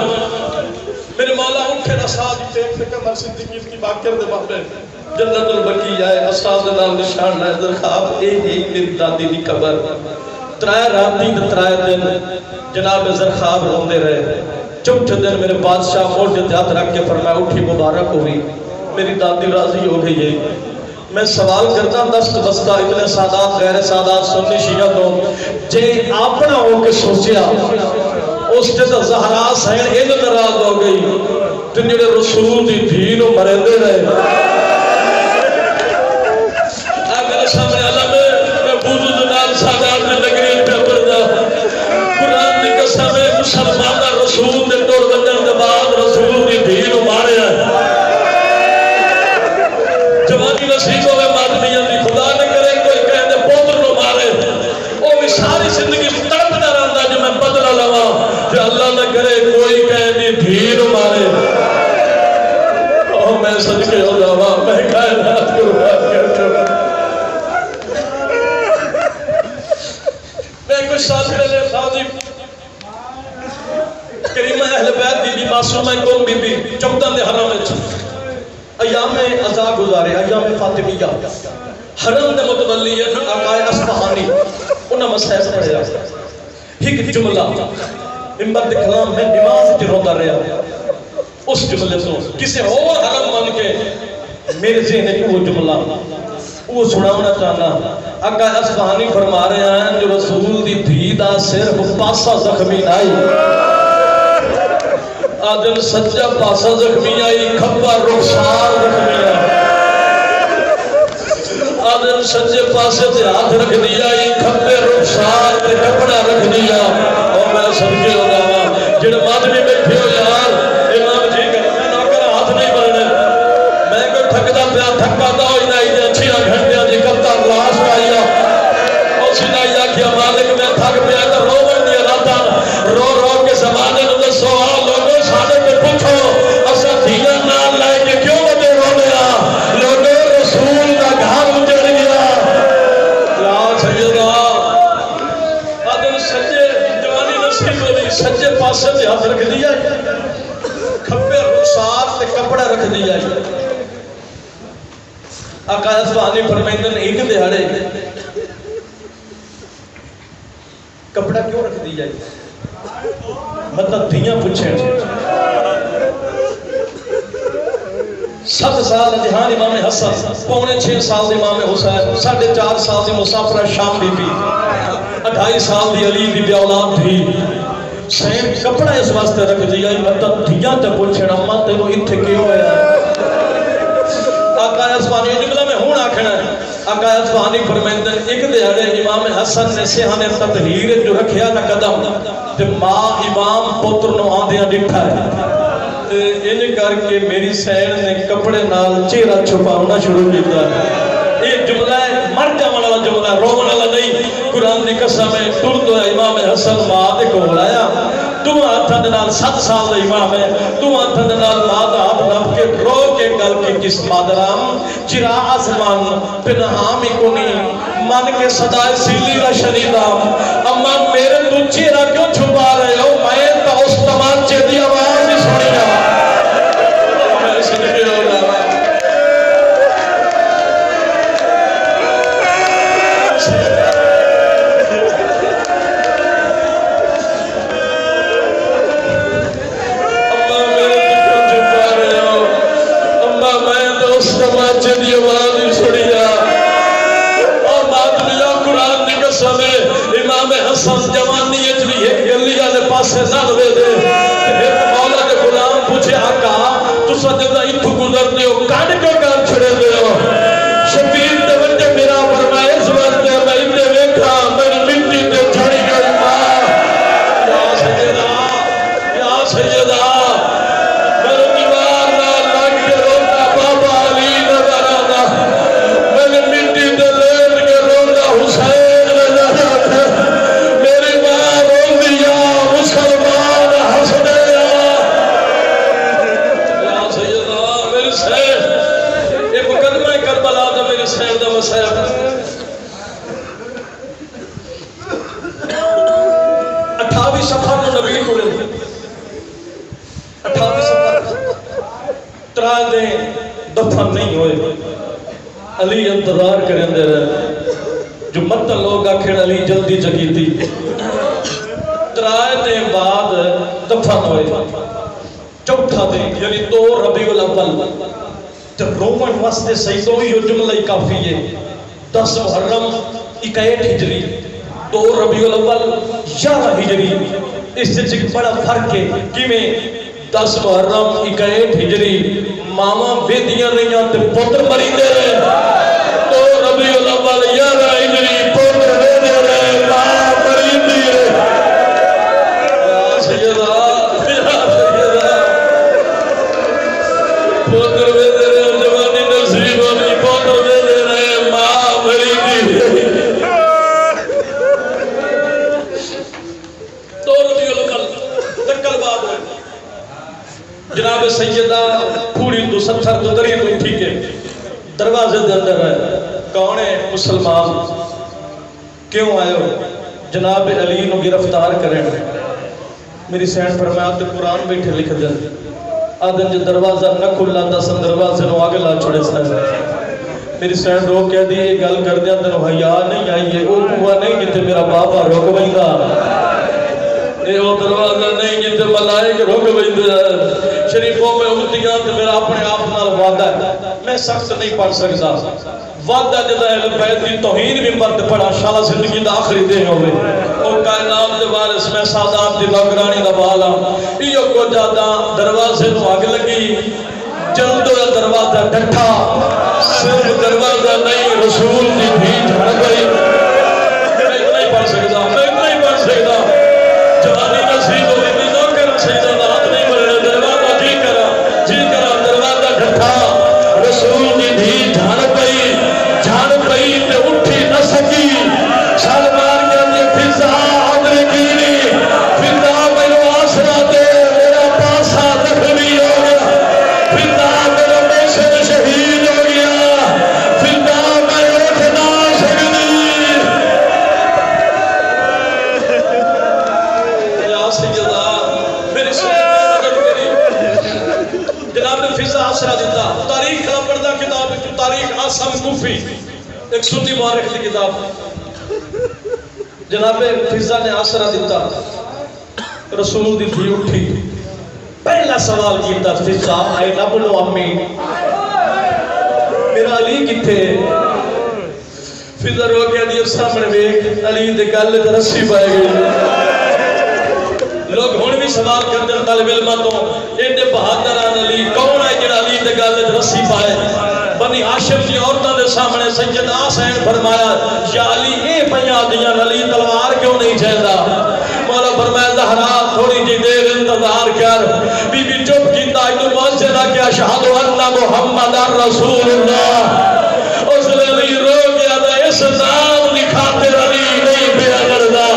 میرے مولا اٹھے نہ ساتھ دیکھ کے قبر صدیقی کی بات کر دے بابے جنت البقیع جائے استاد نال نشان ہے زرخاب اے میری دادی دی قبر. ترائے راتی تے ترائے دن جناب زرخاب روندے رہے. چوتھے دن میرے بادشاہ موڈے تے ہاتھ رکھ کے فرمایا اٹھی مبارک ہوئی میری دادی راضی ہو گئی ہے. میں سوال کرتا دست بستہ اتنے سادات غیر سادات سنی شیعہ تو جے اپنا ہو کے سوچیا اس تے تو زہرا حسین ان ناراض ہو گئی تے جڑے رسول دی دھی نو مرندے رہے. اگر سامنے علم میں بوجو جنال سادات نے نگری پہ پڑھدا قرآن دی قسم ہے مسلمان دا رسول دے ٹر وجن دے بعد رسول دی دھی نو ماریا. جوانی نصیب ہوئے مات نہیں آتی خدا نے کرے کوئی کہنے پوتر نو مارے وہ بھی ساری زندگی تڑپ نہ رہتا جو میں بدلہ لوا جو اللہ نہ کرے کوئی کہنے دھی نو مارے. اور میں صدقے ہو جاوا میں کائنات قربان کر چھوڑا. میں کچھ سال پہلے خاضی کریمہ اہل بیت بی بی معصومہ کون بی بی چوکتن دے حرم وچ ایام عزا گزارے ایام فاطمیہ حرم دے متولی آقا اصفہانی انہاں مسائب پڑھے ایک جملہ ممبر دے کلام میں نماز تے روتا رہا اس جملے تو کسی اور حرم من کے میرے ذہن ہے وہ جملہ وہ سناونا چاہنا. آقا اصفہانی فرما رہے ہیں جو رسول دی دھی دا صرف پاسا زخمی نائی آدم سجا پاسا زخمی آئی کھپا رخسار زخمی آئی آدم سجے پاسے تے ہاتھ رکھ دیا آئی کھپے رخسار تے کپڑا رکھ دیا. اور میں سمجھے ہو جاوا جن مادمی بیٹھے ہو یار امام جی کہ میں نہ کر ہاتھ نہیں بڑھنے میں کوئی تھکدا پیا تھکاتا ہوئی نہ ایدے اچھی گھنٹیاں جی کبتا لاش آیا اور سیدھا یا کیا مالک میں تھک پیا تو رو بن دیا راتا رو رو کے زمانے میں تو سوال لوگوں ساڑھے پہ پوچھو اسا دھیاں نال لائے کے کیوں بڑے رو لیا لوگوں رسول کا گھر اجڑ گیا. یا سیدہ سجے پاسے تے ہاتھ رکھ دیا کھبے رخسار تے کپڑا رکھ دیا آقا اسبانی فرمائندن ایک دہاڑے کپڑا کیوں رکھ دیا مطلب دھیاں پوچھیں 7 سال جہان امام حسن پونے 6 سال دی امام حسین 4.5 سال دی مسافرہ شام بی بی 2.5 سال دی علی دی اولاد تھی سین کپڑا اس واسطے رکھ دیا مطلب دھیاں تے پوچھیں اما تینوں ایتھے کیوں ہویا آقا اسبانی جملہ میں ہون آکھنا ہے آقا اسبانی فرمائندن ایک دہاڑے امام حسن نے سیحان تطہیر جو رکھیا نہ قدم تے ماں امام پتر نو آندیاں ڈٹھا ہے انہیں کر کے میری سین نے کپڑے نال چہرہ چھپاؤنا شروع کیتا ہے یہ جملہ ہے مر جاون والا جملہ ہے روون والا نہیں قرآن دی قسم ہے ٹر دو امام حسن ماں دے کول آیا تو ہاتھاں دے نال 7 سال دا امام ہے تو ہاتھاں دے نال ماں دا ہاتھ نپ کے رو کے گل کی کس مادرام چرا آسمان پنہامی کنی من کے صدائے سیلی کا شریدام اما میرے تو چہرہ کیوں چھپا رہے ہو میں تو اس تمانچے دی آواز ہی سنی جا میں سنی ہو رہا حسن جوانی اجلی ایک گلی آنے پاسے نہ دے دے ایک مولا کے غلام پوچھے آقا تو سجدہ اتھو گزر دے ہو کانڈ کے کام چھڑے دے ہو شبیر دے وجہ میرا فرمائے اس وقت میں اندے ویکھا میری مٹی دے چھڑی گئی ماں یا سیدہ میرے دیوار نہ لگ کے روتا بابا علی نظر آنا میری مٹی دے لیٹ کے روتا حسین دفن نہیں ہوئے علی انتظار کریں دے رہے جو مطلب لوگ آکھیں علی جلدی جگی تھی 3 دن بعد دفن ہوئے 4تھا دن یعنی 2 ربیع الاول تو رومن واسطے سیدوں ہی جملہ ہی کافی ہے 10 محرم 61 ہجری 2 ربیع الاول 11 ہجری اس سے بڑا فرق ہے کہ میں 10 محرم 61 ہجری ماما بیدیاں رہیاں تے پتر مری دے رہے 2 ربیع الاول 11 ہجری پتر دے رہے ماں مری دی یا سیدہ پتر دے رہے جوانی نصیب ہوئی پتر دے رہے ماں مری دی 2 ربیع الاول تکل بعد ہوئے جناب سیدہ پوری تو 70 تو دریا تو ٹھیک ہے دروازے دے اندر ہے کون ہے مسلمان کیوں آئے ہو جناب علی نو گرفتار کریں میری سین فرمایا تے قرآن بیٹھے لکھ دیں آدن جو دروازہ نہ کھلا دا سن دروازے نو آگے لا چھوڑے سن میری سین رو کہہ دی یہ گل کر دیا تنو حیا نہیں آئی ہے وہ ہوا نہیں جتے میرا بابا روک بھئیگا اے وہ دروازہ نہیں جتے ملائک روک بھئیگا شریفوں میں امتیاں تو میرا اپنے آپ نال وعدہ ہے میں سخت نہیں پڑھ سکتا وعدہ جدا اہل بیت کی توہین بھی مرد پڑھا شاہ زندگی دا آخری دے ہوئے اور کائنات دے وارث میں سادات دی نوکرانی دا بالا ایو کو جادا دروازے نو آگ لگی جلد و دروازہ ڈٹھا صرف دروازہ نہیں رسول دی بھی جھڑ گئی میں نہیں پڑھ سکتا جوانی نصیب ہوئی بھی نوکر سیدہ دات نہیں بڑھے دروازہ جی کرا دروازہ ڈٹھا رسول دی بھی جھڑ گئی تے اٹھی نہ سکی سلمان کے فضا عمر کی فضا میرے آسرا دے میرا پاسا زخمی ہو گیا فضا میرے محسن شہید ہو گیا فضا میں اٹھ نہ سکتی آسرا دیتا تاریخ کا پڑھتا کتاب تاریخ آسم کوفی ایک سنی مورخ کی کتاب جناب فضا نے آسرا دیتا رسول دی تھی اٹھی پہلا سوال کیتا فضا اے نبلو امی میرا علی کتھے فضا رو کے علی سامنے بیک علی دے گل تے رسی پائے گئی لوگ ہن بھی سوال کرتے ہیں طالب علماں تو ایڈے بہادران علی کون ہے جڑا علی دے گل تے رسی پائے بنی ہاشم دی عورتاں دے سامنے سیدنا حسین فرمایا یا علی اے پیاں دیاں علی تلوار کیوں نہیں چاہندا مولا فرمایا زہرا تھوڑی جی دیر انتظار کر بی بی چپ کیتا تو موجزہ کہ اشہد ان محمد رسول اللہ اس نے علی رو گیا تھا اس نام دی خاطر علی نہیں پہ اگڑدا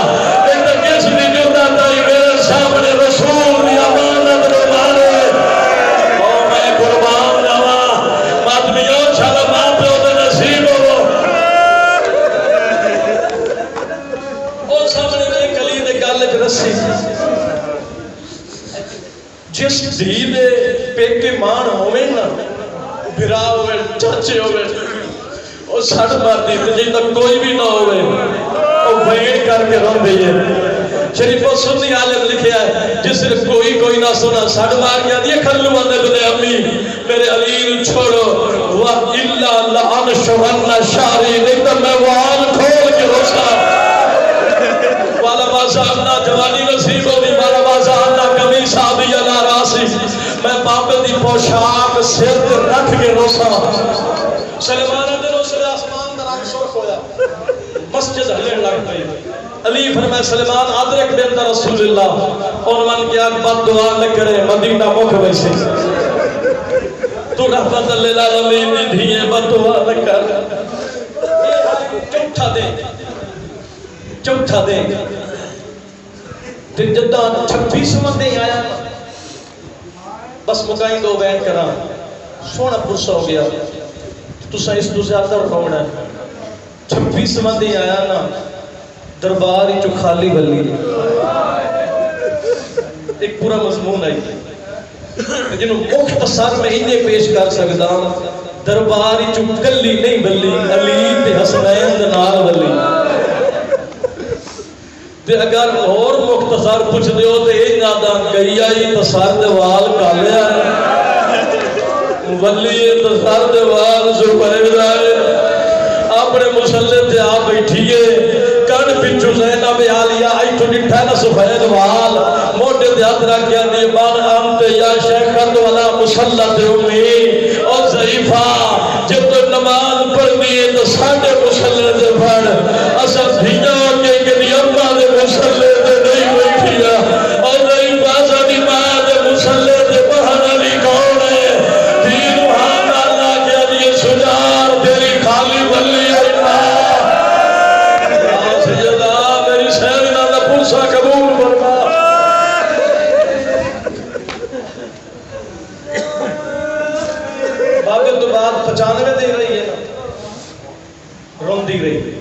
ایک کس دی جوتا تائی میرے سامنے رسول دی امانت نے مارے او میں قربان جاواں ماتمیوں چل ماں پیو تے نصیب ہو او سامنے ایک علی دے گل وچ رسی جس دھی دے پیکے مان ہووے نا بھرا ہووے چاچے ہووے او سڑ مارتی تے جے تک کوئی بھی نہ ہووے او ویٹ کر کے روندی ہے شریف و سنی عالم لکھیا ہے جس نے کوئی نہ سنا سڑ مار گیا دی کھلو اندے بدے امی میرے علی چھوڑو وا الا لعن شرن شاری نہیں تو میں وال کھول کے روسا والا بازا اپنا جوانی نصیب ہوگی والا بازا اپنا کمی صحابی علا راسی میں بابے دی پوشاک سر تے رکھ کے روسا سلمان دے روسے آسمان دا رنگ سرخ ہویا مسجد ہلن لگ پئی علی فرمائے سلمان ادرک بنت رسول اللہ عنوان کیا بد دعا نہ کرے مدینہ مکھ ویسے تو رحمت للعالمین دی دھیے بد دعا نہ کر چوتھا دے تے جدہ 26 مندے آیا بس مکائیں دو بیان کرا سونا پرسا ہو گیا تسا اس تو زیادہ رونا 26 مندے آیا نا دربار ہی جو خالی بلی ایک پورا مضمون آئی جنہوں مختصر میں انہیں پیش کر سکتا دربار ہی جو کلی نہیں بلی علی تے حسنین دنال بلی تے اگر اور مختصر پوچھ دیو تے ایک نادا گئی آئی تصار دوال کالیا ولی تصار دوال زبیر دائے اپنے مسلح تے آپ بیٹھیے کن پچھو زینب عالیہ آئی تو نٹھا نا سفید وال موٹے دیات رکھیا نیمان آمتے یا شیخت والا مسلح تے امی اور ضعیفہ جب تو نماز پڑھ دیئے تو ساڑھے مسلح تے پڑھ اصل دھینا کے کہ اممہ دے مسلح تے نہیں بیٹھیا اور نہیں بازا دی ماں دے مسلح تے بہن علی کون ہے دین وہاں اللہ کیا دیئے سجار تیری خالی بلی قبول فرما بابے تو بعد 95 دے رہی ہے نا روندی رہی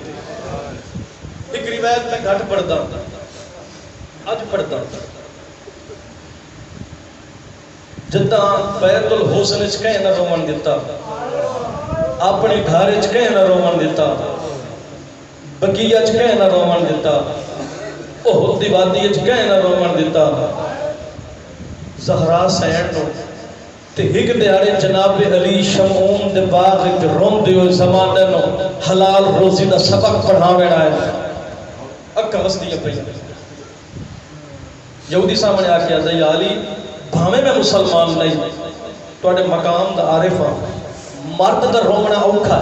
ایک روایت میں گھٹ پڑھتا آج پڑھتا جدہ بیت الحسن کہیں نہ رومن دیتا اپنے گھر کہیں نہ رومن دیتا بقیہ کہیں نہ رومن دیتا اوہ دی وادی کہیں نہ رومن دیتا زہرا سین نو تے ہک دیارے جناب علی شمعون دے باغ ایک رون دیو زمانے نو حلال روزی دا سبق پڑھاویں آئے اکا وسطی پئی یہودی سامنے آکے آزائی علی بھامے میں مسلمان نہیں توڑے مقام دا عارفہ مرد دا رومنا اوکھا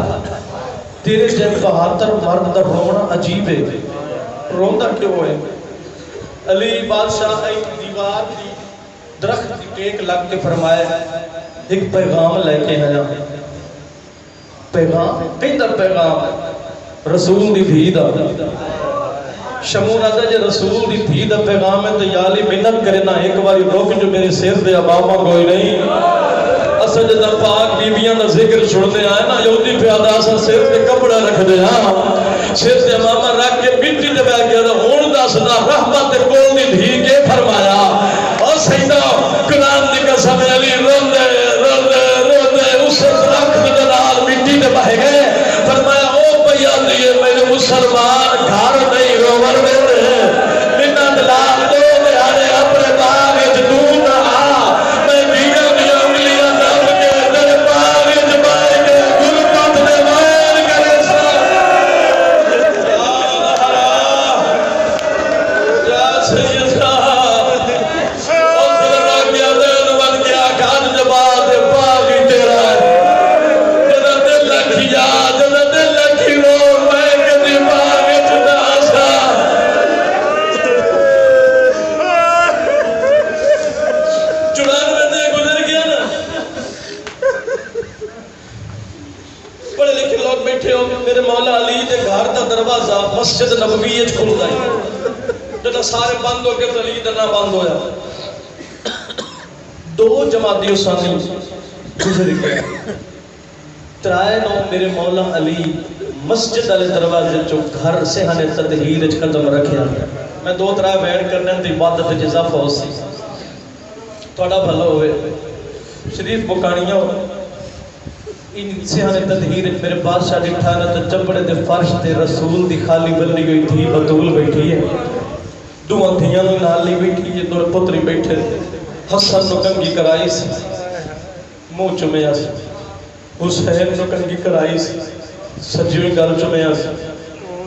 تیرے جب بہاتر مرد دا رومنا عجیب ہے روندہ کیوں ہے علی بادشاہ ایک دیوار دی درخت دی ٹیک لگ کے فرمائے ایک پیغام لے کے آیا پیغام کئی در پیغام رسول دی دھی دا شمون آتا جے رسول دی دھی دا پیغام ہے تو یا علی منت کرنا ایک باری روک جو میرے سیر دے اباما کوئی نہیں اصل جدہ پاک بیبیاں دا ذکر چھوڑتے آئے نا یہودی پیادا اصل سیر دے کپڑا رکھ دے سیر دے امامہ رکھ کے مٹی دے بیٹھ گیا تھا ہون دا صدا رحمت کول دی دھی کے فرمایا اور سیدہ قرآن دی قسم علی روندے مسجد نبوی وچ کھلدا ہے جدوں سارے بند ہو کے علی دا نام بند ہویا 2 جمادی ثانی گزر گیا 3 میرے مولا علی مسجد والے دروازے چو گھر سہانے تطہیر وچ قدم رکھیا میں 2-3 بیٹھ کرنے دی عبادت وچ اضافہ ہو سی تھوڑا بھلا ہوئے شریف بکانیاں ان سہانے تطہیر میرے بادشاہ ڈٹھا نہ تے چپڑے دے فرش تے رسول دی خالی بنی گئی تھی بطول بیٹھی ہے 2 دھیاں نال لی بیٹھی ہے 2 پتری بیٹھے حسن نو کنگھی کرائی سی منہ چومیا سی حسین نو کنگھی کرائی سی سجیویں گل چومیا سی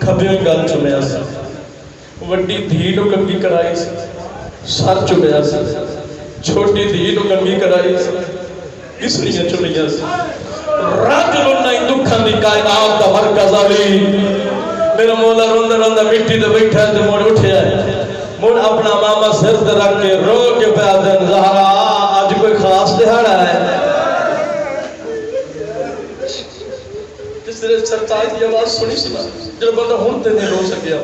کھبیویں گل چومیا سی وڈی دھی نو کنگھی کرائی سی سر چومیا سی چھوٹی دھی نو کنگھی کرائی سی کسنیاں چومیا سی راجل نہیں دکھاں دی کائنات دا مرکز علی میرا مولا روندا روندا مٹی تے بیٹھا تے مڑ اٹھیا مڑ اپنا ماما سر تے رکھ کے رو کے پیا دین زہرا اج کوئی خاص دہاڑا ہے جس طرح سرتاج کی آواز سنی سنا جب بندہ ہن تے نہیں رو سکیا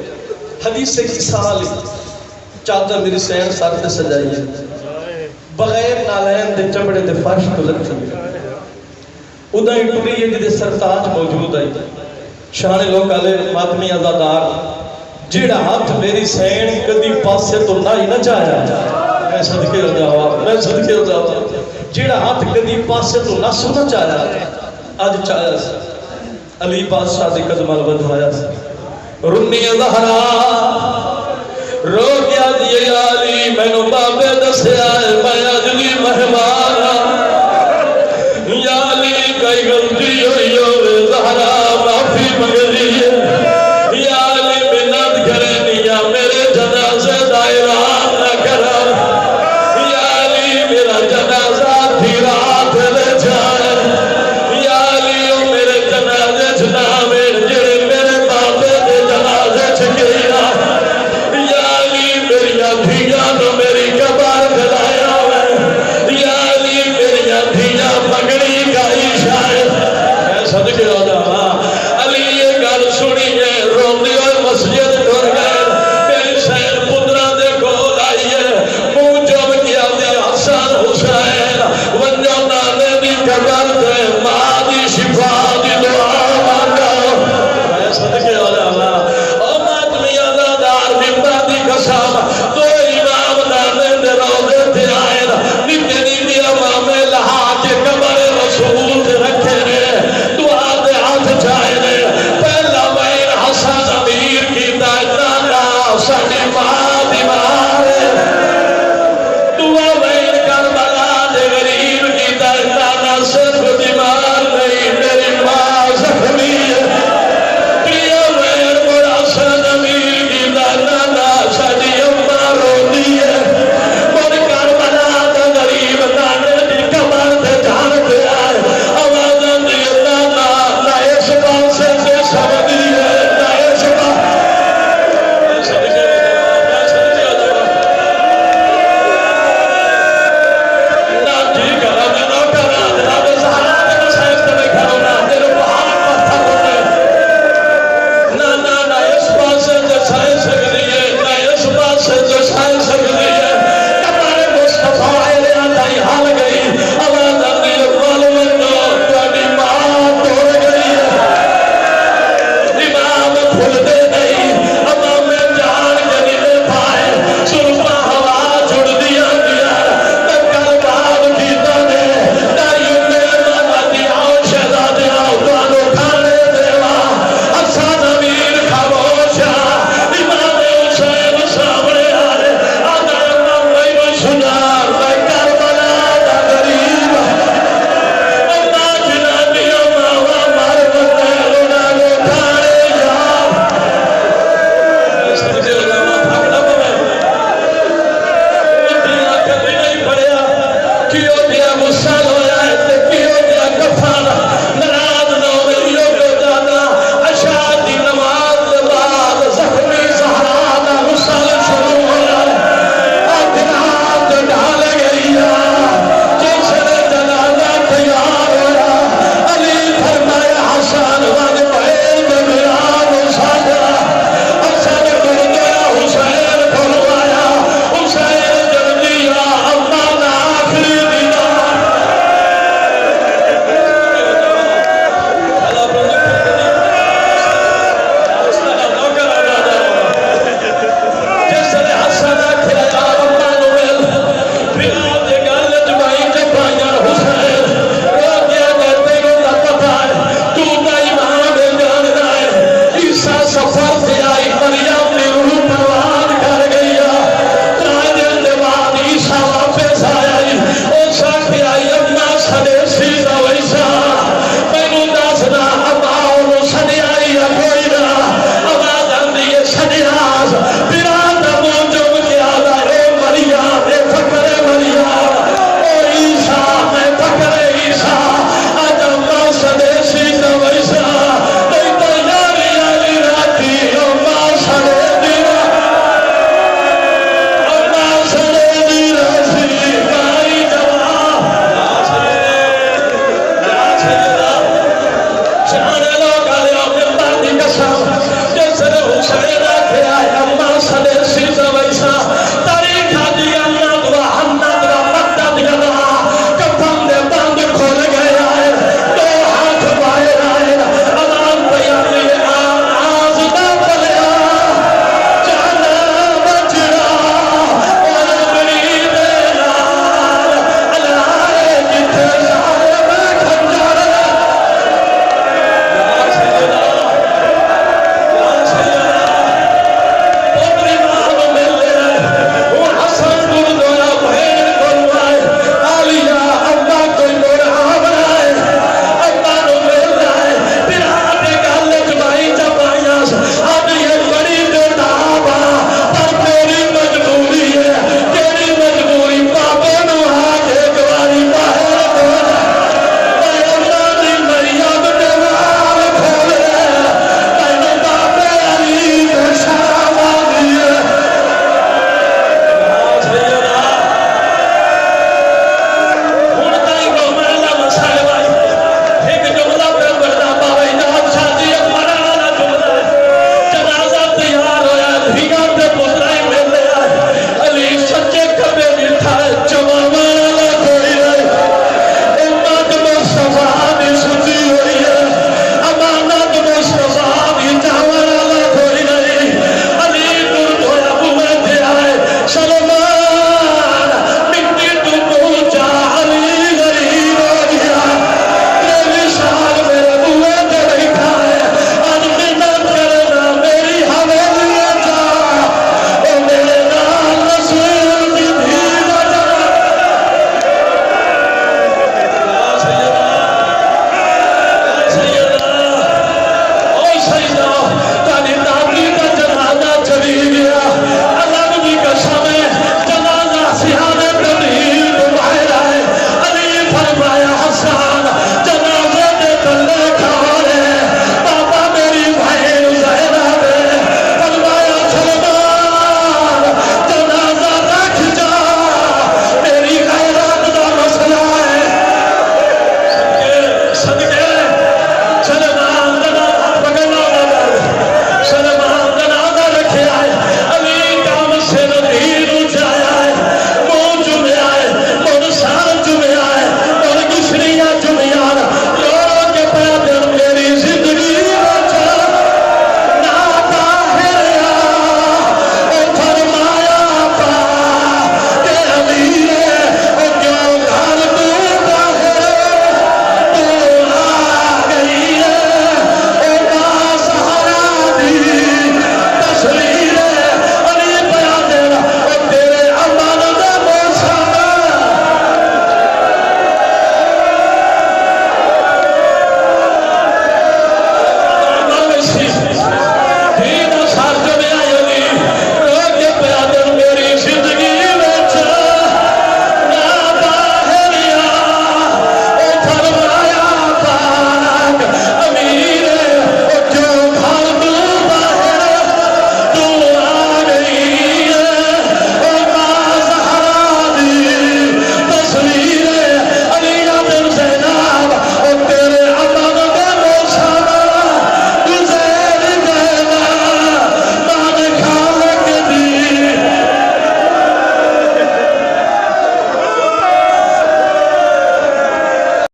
حدیث سے قصہ والی چادر میری سین سر تے سجائی ہے بغیر نالین دے چمڑے دے فرش تو لکھی ادا ہی ٹری ہے جدے سرتاج موجود ہے شان لوگ آلے ماتمی ازادار جیڑا ہاتھ میری سین کدی پاسے تو نہ ہی نہ چاہیا میں صدقے ہو جاوا میں صدقے ہو جاوا جیڑا ہاتھ کدی پاسے تو نہ سونا چاہیا آج چاہیا سی علی بادشاہ دی قدم بدھایا سی رنی زہرا رو گیا دیے علی میں نو بابے دسے آئے میں اجلی مہمان یا علی کئی غلطی ہوئی ہو زہرا معافی مگلی ہے یا علی منت کرے نیا میرے جنازے دائرہ نہ کرا یا علی میرا جنازہ تھی رات لے جائے یا علی میرے جنازے چھنا جڑے میرے بابے دے جنازے چھکینا یا علی میری دھیاں تو میری قبر دلایا یا علی میری دھیاں پگڑی گائی شاید میں صدقے ہو جاؤں علی یہ گل سنی ہے روندی اور مسجد ٹر گئے میری سین پترا دے کول آئی ہے منہ چوم کیا دی حسن حسین ونجو نانے دی قبر